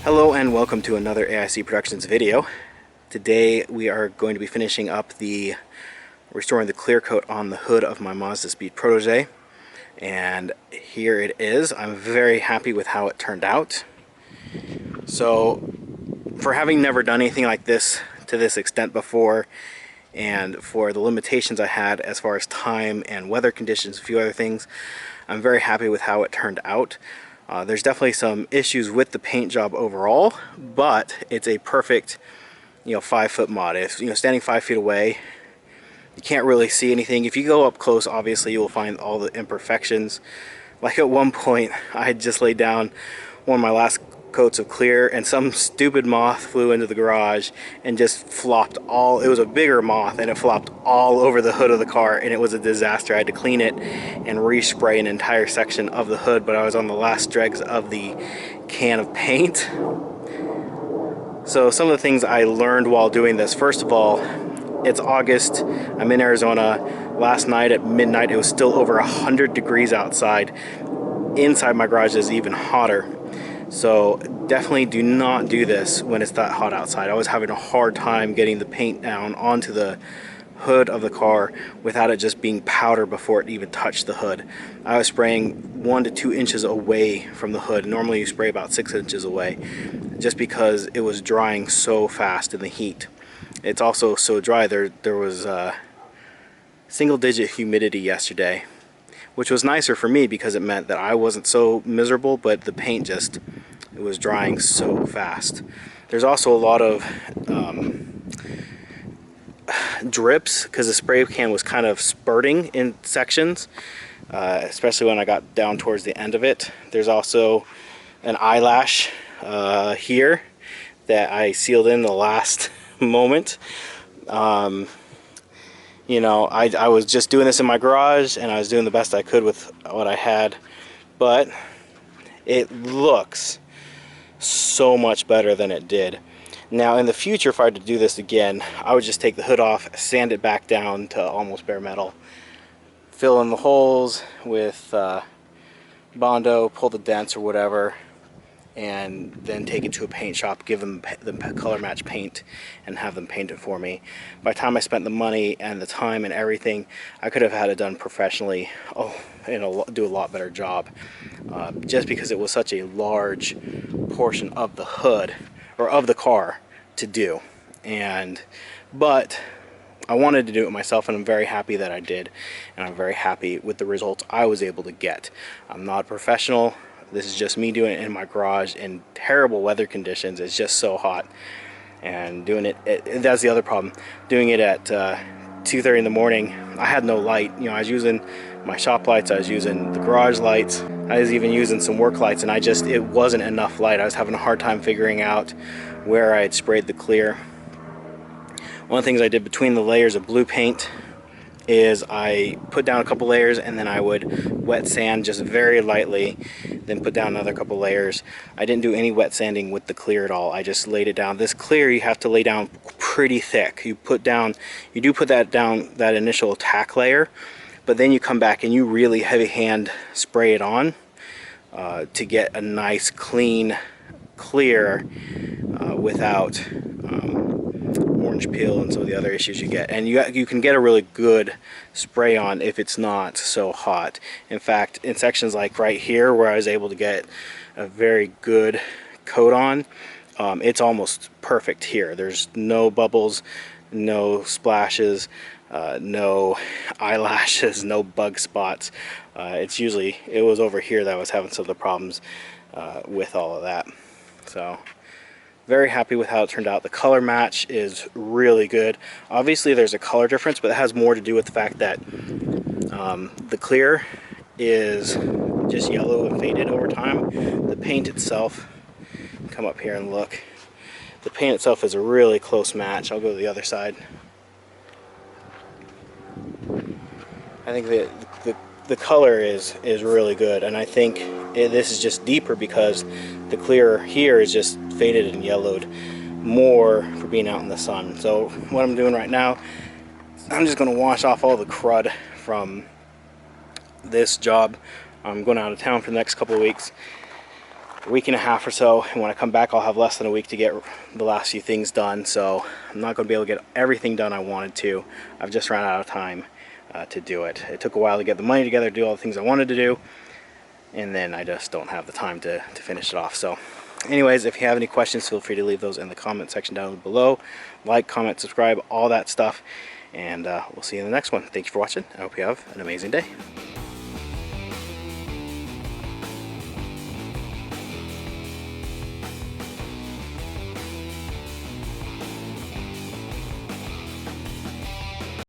Hello and welcome to another AIC Productions video. Today we are going to be finishing up restoring the clear coat on the hood of my Mazda Protege, and here it is. I'm very happy with how it turned out. So for having never done anything like this to this extent before, and for the limitations I had as far as time and weather conditions, a few other things, I'm very happy with how it turned out. There's definitely some issues with the paint job overall, but it's a perfect, 5-foot mod. If standing 5 feet away, you can't really see anything. If you go up close, obviously you will find all the imperfections. Like at one point, I had just laid down one of my last coats of clear, and some stupid moth flew into the garage and just flopped it was a bigger moth, and it flopped all over the hood of the car, and it was a disaster. I had to clean it and respray an entire section of the hood, but I was on the last dregs of the can of paint. So some of the things I learned while doing this: first of all, it's August, I'm in Arizona. Last night at midnight it was still over 100 degrees outside. Inside my garage is even hotter. So definitely do not do this when it's that hot outside. I was having a hard time getting the paint down onto the hood of the car without it just being powder before it even touched the hood. I was spraying 1 to 2 inches away from the hood. Normally you spray about 6 inches away, just because it was drying so fast in the heat. It's also so dry. There was single-digit humidity yesterday, which was nicer for me because it meant that I wasn't so miserable, but the paint it was drying so fast. There's also a lot of drips because the spray can was kind of spurting in sections, especially when I got down towards the end of it. There's also an eyelash here that I sealed in the last moment. I was just doing this in my garage, and I was doing the best I could with what I had, but it looks so much better than it did. Now in the future, if I had to do this again, I would just take the hood off, sand it back down to almost bare metal, fill in the holes with Bondo, pull the dents or whatever, and then take it to a paint shop, give them the color match paint, and have them paint it for me. By the time I spent the money and the time and everything, I could have had it done professionally, and do a lot better job, just because it was such a large portion of the hood or of the car to do. But I wanted to do it myself, and I'm very happy that I did, and I'm very happy with the results I was able to get. I'm not a professional. This is just me doing it in my garage in terrible weather conditions. It's just so hot, and doing that's the other problem. Doing it at 2:30 in the morning, I had no light. I was using my shop lights, I was using the garage lights, I was even using some work lights, and it wasn't enough light. I was having a hard time figuring out where I had sprayed the clear. One of the things I did between the layers of blue paint is I put down a couple layers, and then I would wet sand just very lightly, then put down another couple layers. I didn't do any wet sanding with the clear at all. I just laid it down. This clear you have to lay down pretty thick. You do put that down, that initial tack layer, but then you come back and you really heavy hand spray it on to get a nice clean clear without orange peel and some of the other issues you get. And you can get a really good spray on if it's not so hot. In fact, in sections like right here where I was able to get a very good coat on, it's almost perfect here. There's no bubbles, no splashes, no eyelashes, no bug spots. It was over here that I was having some of the problems with all of that. So very happy with how it turned out. The color match is really good. Obviously there's a color difference, but it has more to do with the fact that the clear is just yellow and faded over time. The paint itself, come up here and look, the paint itself is a really close match. I'll go to the other side. I think the color is really good, and I think this is just deeper because the clear here is just faded and yellowed more for being out in the sun. So what I'm doing right now, I'm just going to wash off all the crud from this job. I'm going out of town for the next couple of weeks, a week and a half or so, and when I come back I'll have less than a week to get the last few things done, so I'm not going to be able to get everything done I wanted to. I've just run out of time to do it. It took a while to get the money together to do all the things I wanted to do, and then I just don't have the time to finish it off. So anyways, if you have any questions, feel free to leave those in the comment section down below. Like, comment, subscribe, all that stuff, and we'll see you in the next one. Thank you for watching. I hope you have an amazing day.